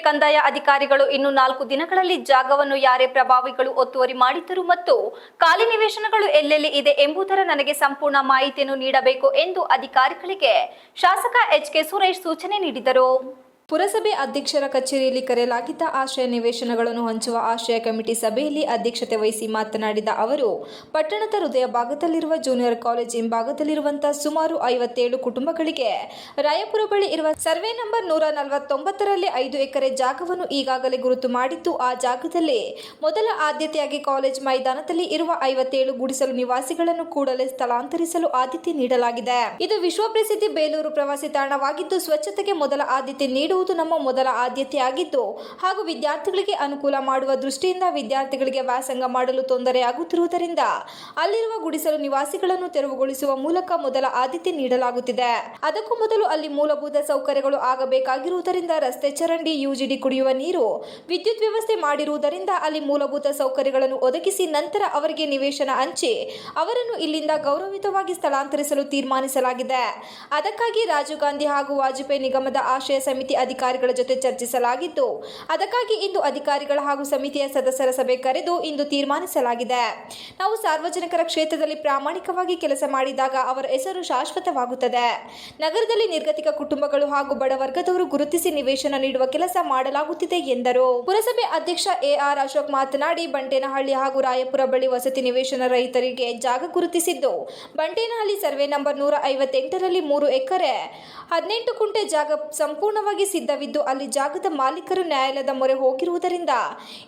ಕಂದಾಯ ಅಧಿಕಾರಿಗಳು ಇನ್ನು 4 ದಿನಗಳಲ್ಲಿ ಜಾಗವನ್ನು ಯಾರೇ ಪ್ರಭಾವಿಗಳು ಒತ್ತುವರಿ ಮಾಡಿದ್ದರು ಮತ್ತು ಖಾಲಿ ನಿವೇಶನಗಳು ಎಲ್ಲೆಲ್ಲಿ ಇದೆ ಎಂಬುದರ ನನಗೆ ಸಂಪೂರ್ಣ ಮಾಹಿತಿಯನ್ನು ನೀಡಬೇಕು ಎಂದು ಅಧಿಕಾರಿಗಳಿಗೆ ಶಾಸಕ ಎಚ್.ಕೆ. ಸುರೇಶ್ ಸೂಚನೆ ನೀಡಿದರು. ಪುರಸಭೆ ಅಧ್ಯಕ್ಷರ ಕಚೇರಿಯಲ್ಲಿ ಕರೆಯಲಾಗಿದ್ದ ಆಶ್ರಯ ನಿವೇಶನಗಳನ್ನು ಹಂಚುವ ಆಶ್ರಯ ಕಮಿಟಿ ಸಭೆಯಲ್ಲಿ ಅಧ್ಯಕ್ಷತೆ ವಹಿಸಿ ಮಾತನಾಡಿದ ಅವರು, ಪಟ್ಟಣದ ಹೃದಯ ಭಾಗದಲ್ಲಿರುವ ಜೂನಿಯರ್ ಕಾಲೇಜ್ ಹಿಂಭಾಗದಲ್ಲಿರುವಂತಹ ಸುಮಾರು 57 ಕುಟುಂಬಗಳಿಗೆ ರಾಯಪುರ ಬಳಿ ಇರುವ ಸರ್ವೆ ನಂಬರ್ 149ರಲ್ಲಿ 5 ಎಕರೆ ಜಾಗವನ್ನು ಈಗಾಗಲೇ ಗುರುತು ಮಾಡಿದ್ದು, ಆ ಜಾಗದಲ್ಲಿ ಮೊದಲ ಆದ್ಯತೆಯಾಗಿ ಕಾಲೇಜ್ ಮೈದಾನದಲ್ಲಿ ಇರುವ 57 ಗುಡಿಸಲು ನಿವಾಸಿಗಳನ್ನು ಕೂಡಲೇ ಸ್ಥಳಾಂತರಿಸಲು ಆದ್ಯತೆ ನೀಡಲಾಗಿದೆ. ಇದು ವಿಶ್ವಪ್ರಸಿದ್ಧಿ ಬೇಲೂರು ಪ್ರವಾಸಿ ತಾಣವಾಗಿದ್ದು, ಸ್ವಚ್ಛತೆಗೆ ಮೊದಲ ಆದ್ಯತೆ ನೀಡುವುದು ನಮ್ಮ ಮೊದಲ ಆದ್ಯತೆಯಾಗಿದ್ದು, ಹಾಗೂ ವಿದ್ಯಾರ್ಥಿಗಳಿಗೆ ಅನುಕೂಲ ಮಾಡುವ ದೃಷ್ಟಿಯಿಂದ ವಿದ್ಯಾರ್ಥಿಗಳಿಗೆ ವ್ಯಾಸಂಗ ಮಾಡಲು ತೊಂದರೆಯಾಗುತ್ತಿರುವುದರಿಂದ ಅಲ್ಲಿರುವ ಗುಡಿಸಲು ನಿವಾಸಿಗಳನ್ನು ತೆರವುಗೊಳಿಸುವ ಮೂಲಕ ಮೊದಲ ಆದ್ಯತೆ ನೀಡಲಾಗುತ್ತಿದೆ. ಅದಕ್ಕೂ ಮೊದಲು ಅಲ್ಲಿ ಮೂಲಭೂತ ಸೌಕರ್ಯಗಳು ಆಗಬೇಕಾಗಿರುವುದರಿಂದ ರಸ್ತೆ, ಚರಂಡಿ, ಯುಜಿಡಿ, ಕುಡಿಯುವ ನೀರು, ವಿದ್ಯುತ್ ವ್ಯವಸ್ಥೆ ಮಾಡಿರುವುದರಿಂದ ಅಲ್ಲಿ ಮೂಲಭೂತ ಸೌಕರ್ಯಗಳನ್ನು ಒದಗಿಸಿ ನಂತರ ಅವರಿಗೆ ನಿವೇಶನ ಹಂಚಿ ಅವರನ್ನು ಇಲ್ಲಿಂದ ಗೌರವಯುತವಾಗಿ ಸ್ಥಳಾಂತರಿಸಲು ತೀರ್ಮಾನಿಸಲಾಗಿದೆ. ಅದಕ್ಕಾಗಿ ರಾಜೀವ್ ಗಾಂಧಿ ಹಾಗೂ ವಾಜಪೇಯಿ ನಿಗಮದ ಆಶ್ರಯ ಸಮಿತಿ ಅಧಿಕಾರಿಗಳ ಜೊತೆ ಚರ್ಚಿಸಲಾಗಿದ್ದು, ಅದಕ್ಕಾಗಿ ಇಂದು ಅಧಿಕಾರಿಗಳ ಹಾಗೂ ಸಮಿತಿಯ ಸದಸ್ಯರ ಸಭೆ ಕರೆದು ಇಂದು ತೀರ್ಮಾನಿಸಲಾಗಿದೆ. ನಾವು ಸಾರ್ವಜನಿಕರ ಕ್ಷೇತ್ರದಲ್ಲಿ ಪ್ರಾಮಾಣಿಕವಾಗಿ ಕೆಲಸ ಮಾಡಿದಾಗ ಅವರ ಹೆಸರು ಶಾಶ್ವತವಾಗುತ್ತದೆ. ನಗರದಲ್ಲಿ ನಿರ್ಗತಿಕ ಕುಟುಂಬಗಳು ಹಾಗೂ ಬಡವರ್ಗದವರು ಗುರುತಿಸಿ ನಿವೇಶನ ನೀಡುವ ಕೆಲಸ ಮಾಡಲಾಗುತ್ತಿದೆ ಎಂದರು. ಪುರಸಭೆ ಅಧ್ಯಕ್ಷ ಎ.ಆರ್. ಅಶೋಕ್ ಮಾತನಾಡಿ, ಬಂಟೇನಹಳ್ಳಿ ಹಾಗೂ ರಾಯಪುರ ಬಳಿ ವಸತಿ ನಿವೇಶನ ರಹಿತರಿಗೆ ಜಾಗ ಗುರುತಿಸಿದ್ದು, ಬಂಟೇನಹಳ್ಳಿ ಸರ್ವೆ ನಂಬರ್ 158ರಲ್ಲಿ 3 ಎಕರೆ 18 ಕುಂಟೆ ಜಾಗ ಸಂಪೂರ್ಣವಾಗಿ ಸಿದ್ಧವಿದ್ದು, ಅಲ್ಲಿ ಜಾಗದ ಮಾಲೀಕರು ನ್ಯಾಯಾಲಯದ ಮೊರೆ ಹೋಗಿರುವುದರಿಂದ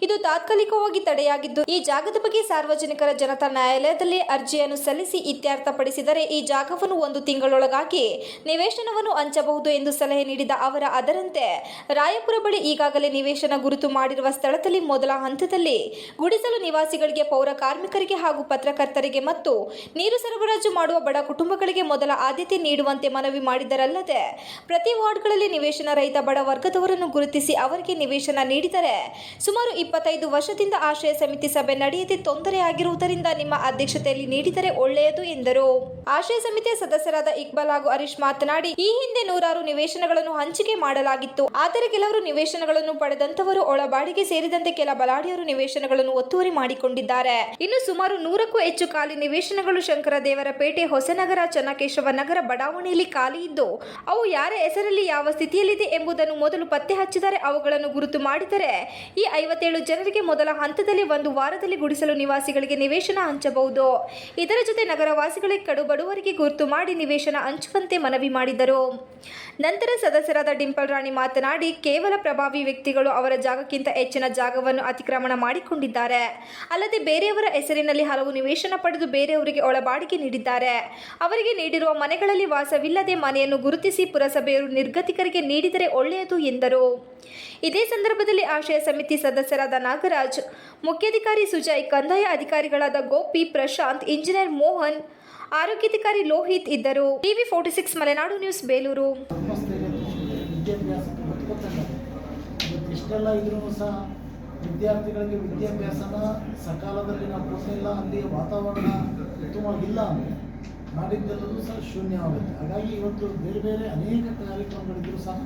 ಇದು ತಾತ್ಕಾಲಿಕವಾಗಿ ತಡೆಯಾಗಿದ್ದು, ಈ ಜಾಗದ ಬಗ್ಗೆ ಸಾರ್ವಜನಿಕರ ಜನತಾ ನ್ಯಾಯಾಲಯದಲ್ಲಿ ಅರ್ಜಿಯನ್ನು ಸಲ್ಲಿಸಿ ಇತ್ಯರ್ಥಪಡಿಸಿದರೆ ಈ ಜಾಗವನ್ನು 1 ತಿಂಗಳೊಳಗಾಗಿ ನಿವೇಶನವನ್ನು ಹಂಚಬಹುದು ಎಂದು ಸಲಹೆ ನೀಡಿದ ಅವರ ಅದರಂತೆ ರಾಯಪುರ ಬಳಿ ಈಗಾಗಲೇ ನಿವೇಶನ ಗುರುತು ಮಾಡಿರುವ ಸ್ಥಳದಲ್ಲಿ ಮೊದಲ ಹಂತದಲ್ಲಿ ಗುಡಿಸಲು ನಿವಾಸಿಗಳಿಗೆ, ಪೌರ ಕಾರ್ಮಿಕರಿಗೆ ಹಾಗೂ ಪತ್ರಕರ್ತರಿಗೆ ಮತ್ತು ನೀರು ಸರಬರಾಜು ಮಾಡುವ ಬಡ ಕುಟುಂಬಗಳಿಗೆ ಮೊದಲ ಆದ್ಯತೆ ನೀಡುವಂತೆ ಮನವಿ ಮಾಡಿದರಲ್ಲದೆ, ಪ್ರತಿ ವಾರ್ಡ್ಗಳಲ್ಲಿ ನಿವೇಶನ ರಹಿತ ಬಡ ವರ್ಗದವರನ್ನು ಗುರುತಿಸಿ ಅವರಿಗೆ ನಿವೇಶನ ನೀಡಿದರೆ ಸುಮಾರು 25 ವರ್ಷದಿಂದ ಆಶ್ರಯ ಸಮಿತಿ ಸಭೆ ನಡೆಯದೆ ತೊಂದರೆಯಾಗಿರುವುದರಿಂದ ನಿಮ್ಮ ಅಧ್ಯಕ್ಷತೆಯಲ್ಲಿ ನೀಡಿದರೆ ಒಳ್ಳೆಯದು ಎಂದರು. ಆಶ್ರಯ ಸಮಿತಿಯ ಸದಸ್ಯರಾದ ಇಕ್ಬಾಲ್ ಹಾಗೂ ಹರೀಶ್ ಮಾತನಾಡಿ, ಈ ಹಿಂದೆ 100 ನಿವೇಶನಗಳನ್ನು ಹಂಚಿಕೆ ಮಾಡಲಾಗಿತ್ತು. ಆದರೆ ಕೆಲವರು ನಿವೇಶನಗಳನ್ನು ಪಡೆದಂತವರು ಒಳಬಾಡಿಗೆ ಸೇರಿದಂತೆ ಕೆಲ ಬಲಾಢ್ಯರು ನಿವೇಶನಗಳನ್ನು ಒತ್ತುವರಿ ಮಾಡಿಕೊಂಡಿದ್ದಾರೆ. ಇನ್ನು ಸುಮಾರು 100ಕ್ಕೂ ಹೆಚ್ಚು ಖಾಲಿ ನಿವೇಶನಗಳು ಶಂಕರದೇವರಪೇಟೆ, ಹೊಸನಗರ, ಚನ್ನಕೇಶವ ನಗರ ಬಡಾವಣೆಯಲ್ಲಿ ಖಾಲಿ ಇದ್ದು, ಅವು ಯಾರ ಹೆಸರಲ್ಲಿ ಯಾವ ಸ್ಥಿತಿಯಲ್ಲಿದೆ ಎಂಬುದನ್ನು ಮೊದಲು ಪತ್ತೆ ಹಚ್ಚಿದರೆ ಅವುಗಳನ್ನು ಗುರುತು ಮಾಡಿದರೆ ಈ 57 ಜನರಿಗೆ ಮೊದಲ ಹಂತದಲ್ಲಿ 1 ವಾರದಲ್ಲಿ ಗುಡಿಸಲು ನಿವಾಸಿಗಳಿಗೆ ನಿವೇಶನ ಹಂಚಬಹುದು. ಇದರ ಜೊತೆ ನಗರವಾಸಿಗಳಿಗೆ ಕಡು ಬಡವರಿಗೆ ಗುರುತು ಮಾಡಿ ನಿವೇಶನ ಹಂಚುವಂತೆ ಮನವಿ ಮಾಡಿದರು. ನಂತರ ಸದಸ್ಯರಾದ ಡಿಂಪಲ್ ರಾಣಿ ಮಾತನಾಡಿ, ಕೇವಲ ಪ್ರಭಾವಿ ವ್ಯಕ್ತಿಗಳು ಅವರ ಜಾಗಕ್ಕಿಂತ ಹೆಚ್ಚಿನ ಜಾಗವನ್ನು ಅತಿಕ್ರಮಣ ಮಾಡಿಕೊಂಡಿದ್ದಾರೆ. ಅಲ್ಲದೆ ಬೇರೆಯವರ ಹೆಸರಿನಲ್ಲಿ ಹಲವು ನಿವೇಶನ ಪಡೆದು ಬೇರೆಯವರಿಗೆ ಒಳಬಾಡಿಗೆ ನೀಡಿದ್ದಾರೆ. ಅವರಿಗೆ ನೀಡಿರುವ ಮನೆಗಳಲ್ಲಿ ವಾಸವಿಲ್ಲದೆ ಮನೆಯನ್ನು ಗುರುತಿಸಿ ಪುರಸಭೆಯವರು ನಿರ್ಗತಿಕರಿಗೆ ನೀಡಿದರೆ ಒಳ್ಳೆಯದು ಎಂದರು. ಇದೇ ಸಂದರ್ಭದಲ್ಲಿ ಆಶ್ರಯ ಸಮಿತಿ ಸದಸ್ಯರಾದ ನಾಗರಾಜ್, ಮುಖ್ಯಾಧಿಕಾರಿ ಸುಜಯ್, ಕಂದಾಯ ಅಧಿಕಾರಿಗಳಾದ ಗೋಪಿ, ಪ್ರಶಾಂತ್, ಇಂಜಿನಿಯರ್ ಮೋಹನ್, ಆರೋಗ್ಯಾಧಿಕಾರಿ ಲೋಹಿತ್ ಇದ್ದರು. TV 46 Malenadu news, Belur. ಇಷ್ಟೆಲ್ಲ ಇದ್ರೂ ಸಹ ವಿದ್ಯಾರ್ಥಿಗಳಿಗೆ ವಿದ್ಯಾಭ್ಯಾಸನ ಸಕಾಲದಲ್ಲಿ ನಾವು ಕೊಟ್ಟಿಲ್ಲ, ಅಲ್ಲಿ ವಾತಾವರಣ ಉತ್ತಮವಾಗಿಲ್ಲ ಅಂದರೆ ಮಾಡಿದ್ದೆಲ್ಲರೂ ಸಹ ಶೂನ್ಯವಾಗುತ್ತೆ. ಹಾಗಾಗಿ ಇವತ್ತು ಬೇರೆ ಬೇರೆ ಅನೇಕ ಕಾರ್ಯಕ್ರಮಗಳಿದ್ದರೂ ಸಹ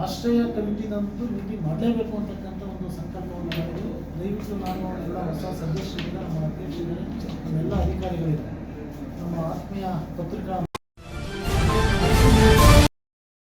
ಆಶ್ರಯ ಕಮಿಟಿನಂತೂ ಮೀಟಿಂಗ್ ಮಾಡಲೇಬೇಕು ಅಂತಕ್ಕಂಥ ಒಂದು ಸಂಕಲ್ಪವನ್ನು ಮಾಡಿದ್ರು. ದಯವಿಟ್ಟು ನಾನು ಎಲ್ಲ ಹೊಸ ಸದಸ್ಯರಿದ್ದಾರೆ, ನಮ್ಮ ಅಧ್ಯಕ್ಷರಿದ್ದಾರೆ, ನಮ್ಮೆಲ್ಲ ಅಧಿಕಾರಿಗಳಿದ್ದಾರೆ, ನಮ್ಮ ಆತ್ಮೀಯ ಪತ್ರಿಕಾ